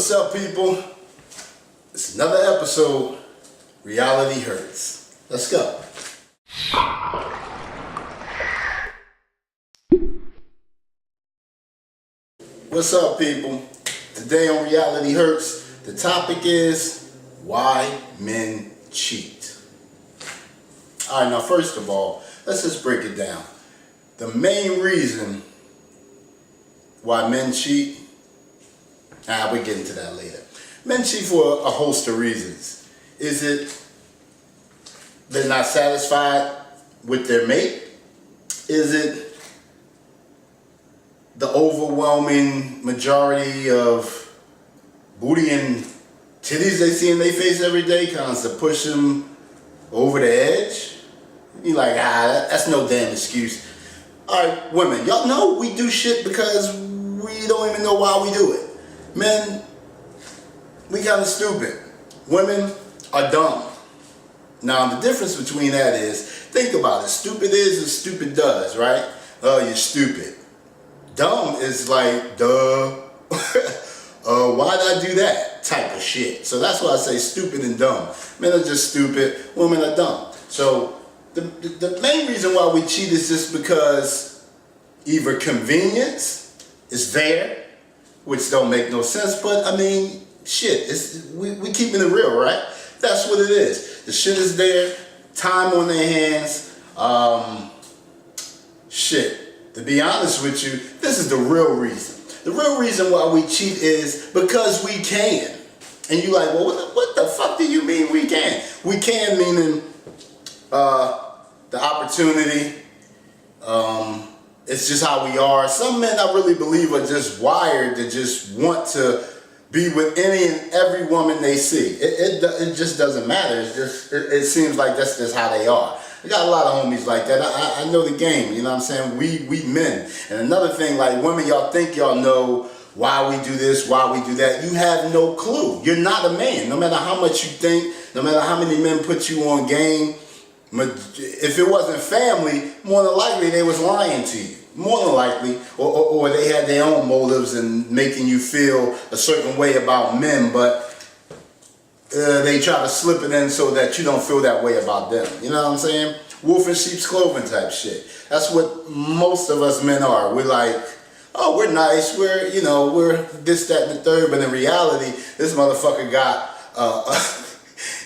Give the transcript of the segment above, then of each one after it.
What's up, people? It's another episode, Reality Hurts. Let's go. What's up, people? Today on Reality Hurts, the topic is why men cheat. All right, now first of all, let's just break it down. The main reason why men cheat, we'll get into that later. Men cheat for a host of reasons. Is it they're not satisfied with their mate? Is it the overwhelming majority of booty and titties they see in their face every day kind of push them over the edge? You're like, that's no damn excuse. Alright, women, y'all know we do shit because we don't even know why we do it. Men, we kind of stupid. Women are dumb. Now, the difference between that is, think about it. Stupid is and stupid does, right? Oh, you're stupid. Dumb is like, duh. Why'd I do that? Type of shit. So that's why I say stupid and dumb. Men are just stupid. Women are dumb. So the main reason why we cheat is just because either convenience is there, which don't make no sense, but I mean, shit, we keeping it real, right? That's what it is. The shit is there, time on their hands, shit. To be honest with you, this is the real reason. The real reason why we cheat is because we can. And you like, well, what the fuck do you mean we can? We can meaning the opportunity, it's just how we are. Some men I really believe are just wired to just want to be with any and every woman they see. It just doesn't matter. It's just it seems like that's just how they are. I got a lot of homies like that. I know the game. You know what I'm saying? We men. And another thing, like women, y'all think y'all know why we do this, why we do that. You have no clue. You're not a man. No matter how much you think, no matter how many men put you on game. If it wasn't family, more than likely they was lying to you. More than likely, or they had their own motives in making you feel a certain way about men, but they try to slip it in so that you don't feel that way about them. You know what I'm saying? Wolf in sheep's clothing type shit. That's what most of us men are. We're like, oh, we're nice, we're this, that, and the third, but in reality, this motherfucker got,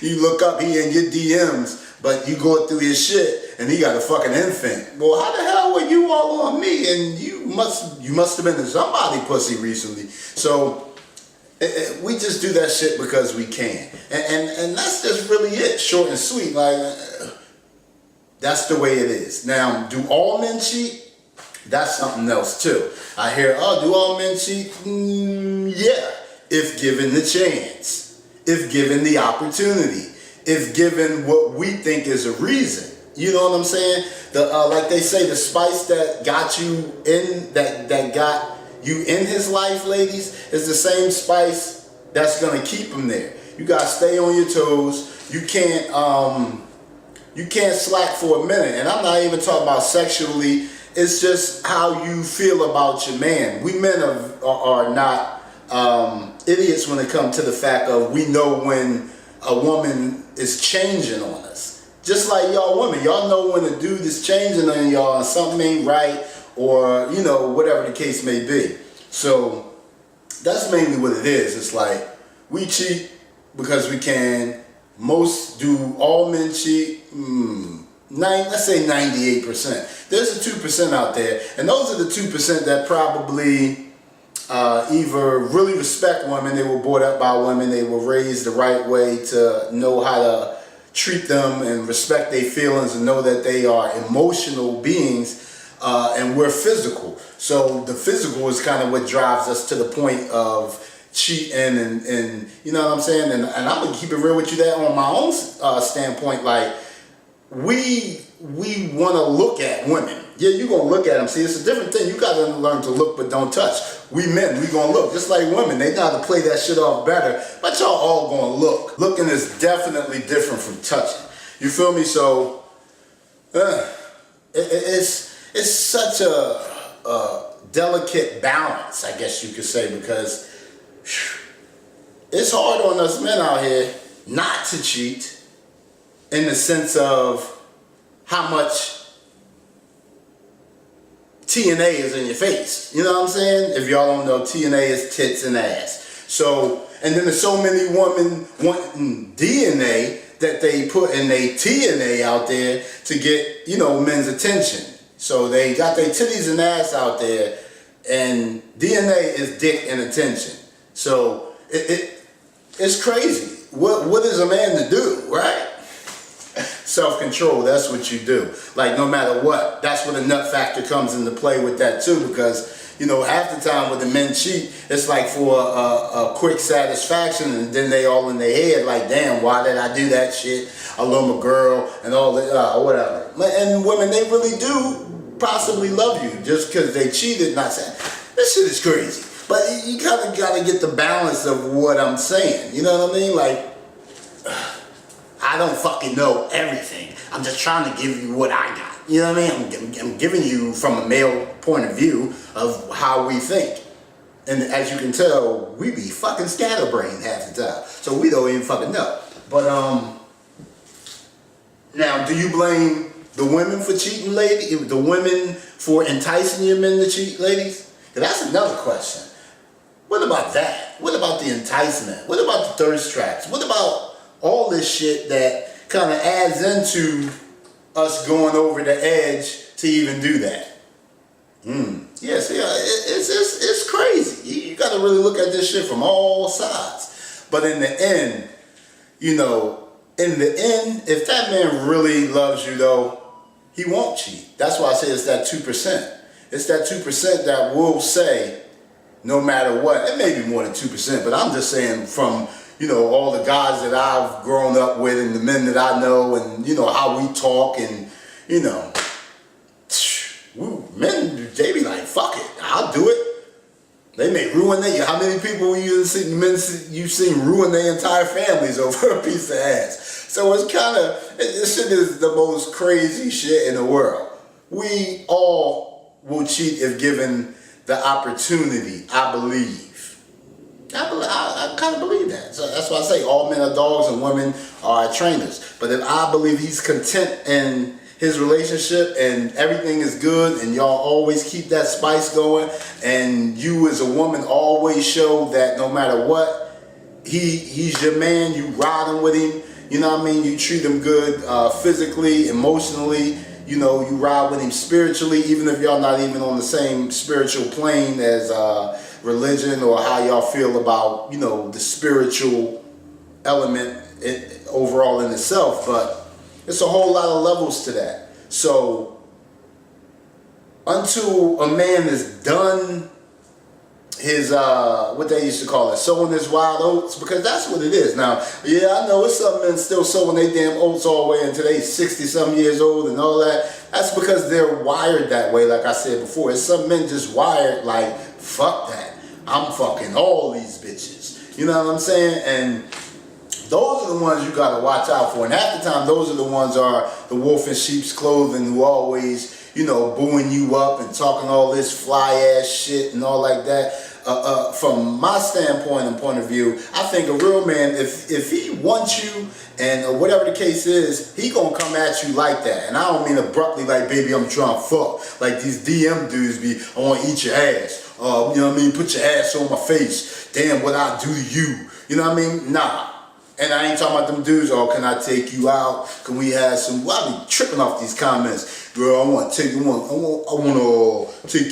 you look up, he in your DMs, but you go through his shit and he got a fucking infant. Well, how the hell were you all on me? And you must have been to somebody pussy recently. So we just do that shit because we can. And that's just really it, short and sweet. Like, that's the way it is. Now, do all men cheat? That's something else too. I hear, oh, do all men cheat? Yeah, if given the chance, if given the opportunity. If given what we think is a reason. You know what I'm saying? Like they say, the spice that got you in, that got you in his life, ladies, is the same spice that's gonna keep him there. You gotta stay on your toes. You can't slack for a minute. And I'm not even talking about sexually. It's just how you feel about your man. We men are not idiots when it comes to the fact of we know when a woman is changing on us. Just like y'all women, y'all know when a dude is changing on y'all and something ain't right, or whatever the case may be. So that's mainly what it is. It's like we cheat because we can. Most do. All men cheat. Let's say 98%. There's a 2% out there, and those are the 2% that probably either really respect women, they were brought up by women, they were raised the right way to know how to treat them and respect their feelings and know that they are emotional beings, and we're physical. So the physical is kind of what drives us to the point of cheating and you know what I'm saying? And I'm going to keep it real with you there on my own standpoint. Like, we want to look at women. Yeah, you're going to look at them. See, it's a different thing. You got to learn to look but don't touch. We men, we going to look. Just like women, they know how to play that shit off better. But y'all all going to look. Looking is definitely different from touching. You feel me? So, it's such a delicate balance, I guess you could say, because it's hard on us men out here not to cheat in the sense of how much TNA is in your face. You know what I'm saying? If y'all don't know, TNA is tits and ass. So, and then there's so many women wanting DNA that they put in their TNA out there to get, you know, men's attention. So they got their titties and ass out there, and DNA is dick and attention. So it's crazy. What is a man to do, right? Self-control, that's what you do. Like, no matter what, that's where the nut factor comes into play with that too, because, you know, half the time when the men cheat, it's like for a quick satisfaction, and then they all in their head like, damn, why did I do that shit? I love my girl and all that, whatever. And women, they really do possibly love you just because they cheated, not saying, this shit is crazy. But you kind of got to get the balance of what I'm saying, you know what I mean? Like, I don't fucking know everything. I'm just trying to give you what I got. You know what I mean? I'm giving you from a male point of view of how we think. And as you can tell, we be fucking scatterbrained half the time. So we don't even fucking know. But, now, do you blame the women for cheating, lady? The women for enticing your men to cheat, ladies? That's another question. What about that? What about the enticement? What about the thirst traps? What about all this shit that kind of adds into us going over the edge to even do that? Yes, yeah, it's crazy. You got to really look at this shit from all sides. But in the end, you know, if that man really loves you though, he won't cheat. That's why I say it's that 2%. It's that 2% that will say, no matter what, it may be more than 2%, but I'm just saying from, you know, all the guys that I've grown up with and the men that I know and, you know, how we talk and, you know, men, they be like, fuck it, I'll do it. They may ruin how many people you've seen ruin their entire families over a piece of ass. So it's kind of, this shit is the most crazy shit in the world. We all will cheat if given the opportunity, I believe. I kind of believe that. So that's why I say all men are dogs and women are trainers. But if I believe he's content in his relationship and everything is good and y'all always keep that spice going and you as a woman always show that no matter what, he's your man, you riding with him, you know what I mean? You treat him good physically, emotionally, you know, you ride with him spiritually, even if y'all not even on the same spiritual plane as religion or how y'all feel about, you know, the spiritual element overall in itself, but it's a whole lot of levels to that. So until a man is done his what they used to call it, sowing his wild oats, because that's what it is. Now, yeah, I know it's some men still sowing their damn oats all the way until they 60-some years old and all that. That's because they're wired that way, like I said before. It's some men just wired like, fuck that. I'm fucking all these bitches. You know what I'm saying? And those are the ones you gotta watch out for. And half the time, those are the ones are the wolf in sheep's clothing who always, you know, booing you up and talking all this fly ass shit and all like that. From my standpoint and point of view, I think a real man, if he wants you and whatever the case is, he gonna come at you like that. And I don't mean abruptly like, baby, I'm trying to fuck. Like these DM dudes be, I wanna eat your ass. You know what I mean? Put your ass on my face. Damn, what I do to you. You know what I mean? Nah. And I ain't talking about them dudes, oh, can I take you out? Can we have some, well, I be tripping off these comments. Girl, I want to take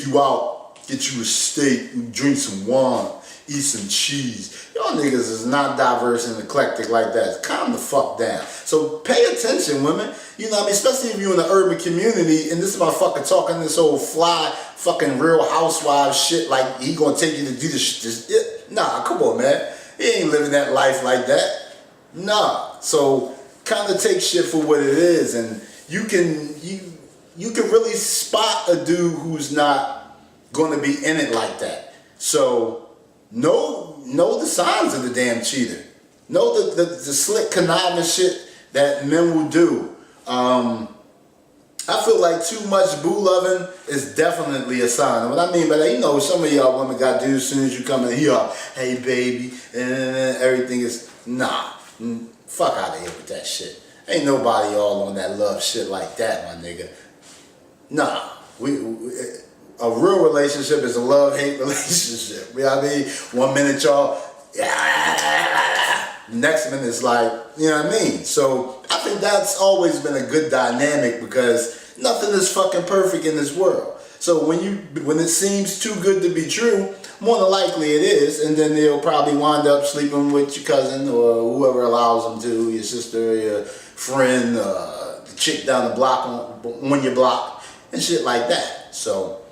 you out, get you a steak, drink some wine, eat some cheese. Y'all niggas is not diverse and eclectic like that. Calm the fuck down. So pay attention, women. You know what I mean? Especially if you're in the urban community and this motherfucker talking this old fly fucking Real Housewives shit like he gonna take you to do this shit. Nah, come on, man. He ain't living that life like that. Nah. So kind of take shit for what it is, and you can really spot a dude who's not gonna be in it like that. So know the signs of the damn cheater. Know the slick conniving shit that men will do. I I feel like too much boo loving is definitely a sign. And what I mean by that, you know, some of y'all women got dudes as soon as you come in here, hey baby, and everything is, nah, fuck out of here with that shit. Ain't nobody all on that love shit like that, my nigga. Nah, a real relationship is a love-hate relationship. You know what I mean? 1 minute y'all, next minute it's like, you know what I mean? So I think that's always been a good dynamic because nothing is fucking perfect in this world. So when it seems too good to be true, more than likely it is, and then they'll probably wind up sleeping with your cousin or whoever allows them to, your sister, your friend, the chick down the block on your block, and shit like that. So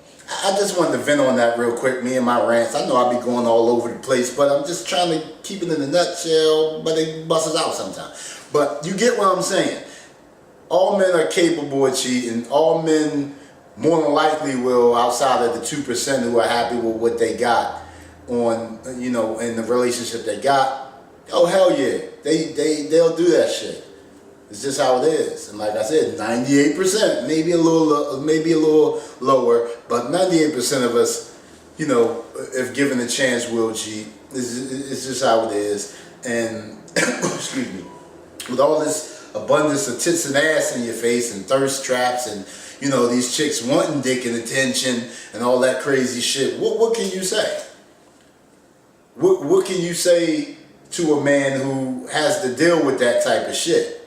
I just wanted to vent on that real quick, me and my rants. I know I be going all over the place, but I'm just trying to keep it in a nutshell, but it busts out sometimes. But you get what I'm saying. All men are capable of cheating. All men more than likely will, outside of the 2% who are happy with what they got on, you know, in the relationship they got. Oh, hell yeah. They'll do that shit. It's just how it is. And like I said, 98%, maybe a little lower, but 98% of us, you know, if given a chance, will cheat. It's just how it is. And, excuse me, with all this abundance of tits and ass in your face and thirst traps and, you know, these chicks wanting dick and attention and all that crazy shit, what can you say? What can you say to a man who has to deal with that type of shit?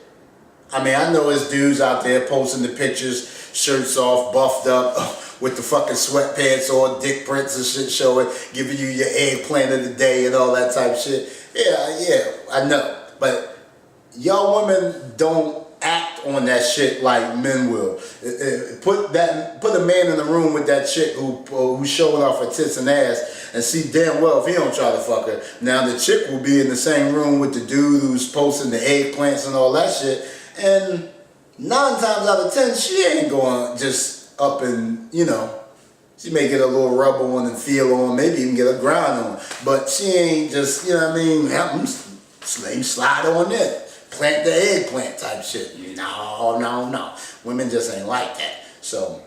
I mean, I know there's dudes out there posting the pictures, shirts off, buffed up, with the fucking sweatpants on, dick prints and shit showing, giving you your eggplant of the day and all that type of shit. Yeah, I know. But y'all women don't act on that shit like men will. Put a man in the room with that chick who's showing off her tits and ass and see damn well if he don't try to fuck her. Now the chick will be in the same room with the dude who's posting the eggplants and all that shit. And 9 times out of 10, she ain't going just up and, you know, she may get a little rub on and feel on, maybe even get a grind on. But she ain't just, you know what I mean, slide on it, plant the eggplant type shit. No. Women just ain't like that. So,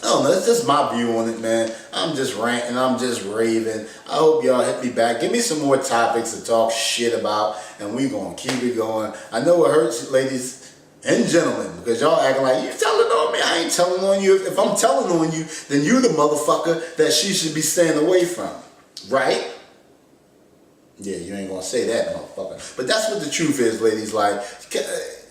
I don't know, that's just my view on it, man. I'm just ranting, I'm just raving. I hope y'all hit me back. Give me some more topics to talk shit about, and we gonna keep it going. I know it hurts, ladies and gentlemen, because y'all acting like, you telling on me? I ain't telling on you. If I'm telling on you, then you the motherfucker that she should be staying away from, right? Yeah, you ain't gonna say that, motherfucker. But that's what the truth is, ladies. Like,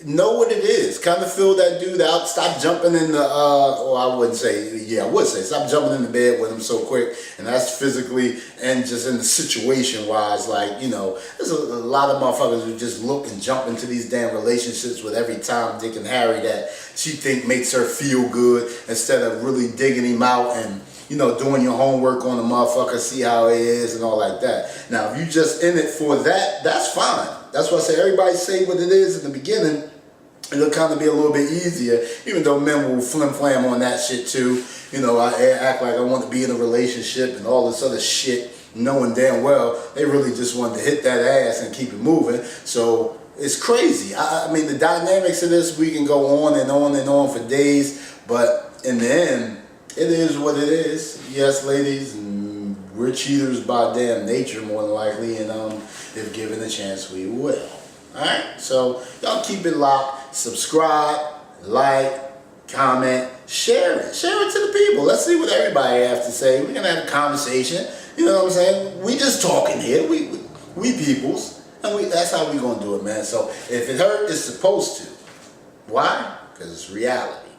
know what it is. Kind of feel that dude out. Stop jumping in the, I would say, stop jumping in the bed with him so quick. And that's physically and just in the situation wise. Like, you know, there's a lot of motherfuckers who just look and jump into these damn relationships with every Tom, Dick, and Harry that she think makes her feel good instead of really digging him out and, you know, doing your homework on the motherfucker, see how it is and all like that. Now, if you just in it for that, that's fine. That's why I say everybody say what it is in the beginning. It'll kind of be a little bit easier, even though men will flim-flam on that shit too. You know, I act like I want to be in a relationship and all this other shit, knowing damn well they really just wanted to hit that ass and keep it moving. So it's crazy. I mean, the dynamics of this, we can go on and on and on for days, but in the end, it is what it is. Yes, ladies, we're cheaters by damn nature, more than likely, and if given a chance, we will. Alright, so y'all keep it locked, subscribe, like, comment, share it. Share it to the people. Let's see what everybody has to say. We're gonna have a conversation. You know what I'm saying? We just talking here. We peoples. And that's how we gonna do it, man. So if it hurt, it's supposed to. Why? Because it's reality.